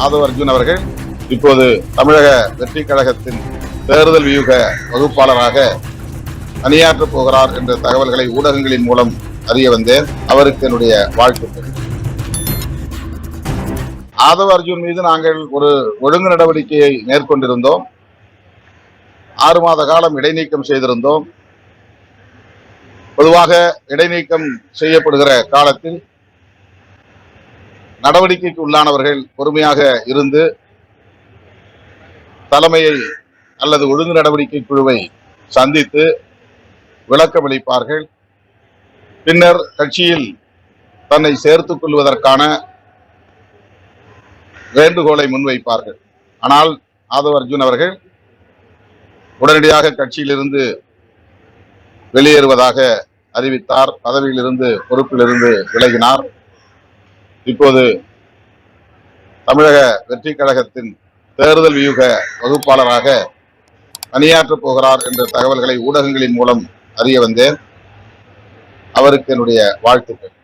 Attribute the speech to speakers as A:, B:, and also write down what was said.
A: ஆதவ் அர்ஜுன் அவர்கள் இப்போது தமிழக வெற்றி கழகத்தின் தேர்தல் வியூக வகுப்பாளராக பணியாற்றப் போகிறார் என்ற தகவல்களை ஊடகங்களின் மூலம் அறிய வந்தேன். அவருக்கு என்னுடைய வாழ்த்துக்கள். ஆதவ் அர்ஜுன் மீது நாங்கள் ஒரு ஒழுங்கு நடவடிக்கையை மேற்கொண்டிருந்தோம். 6 மாத காலம் இடைநீக்கம் செய்திருந்தோம். பொதுவாக இடைநீக்கம் செய்யப்படுகிற காலத்தில் நடவடிக்கைக்கு உள்ளானவர்கள் பொறுமையாக இருந்து தலைமையை அல்லது ஒழுங்கு நடவடிக்கை குழுவை சந்தித்து விளக்கம் அளிப்பார்கள். பின்னர் கட்சியில் தன்னை சேர்த்துக் கொள்வதற்கான வேண்டுகோளை முன்வைப்பார்கள். ஆனால் ஆதவ் அர்ஜுன் அவர்கள் உடனடியாக கட்சியிலிருந்து வெளியேறுவதாக அறிவித்தார். பதவியிலிருந்து பொறுப்பிலிருந்து விலகினார். இப்போது தமிழக வெற்றி கழகத்தின் தேர்தல் வியூக வகுப்பாளராக பணியாற்றப் போகிறார் என்ற தகவல்களை ஊடகங்களின் மூலம் அறிய வந்தேன். அவருக்கு என்னுடைய வாழ்த்துக்கள்.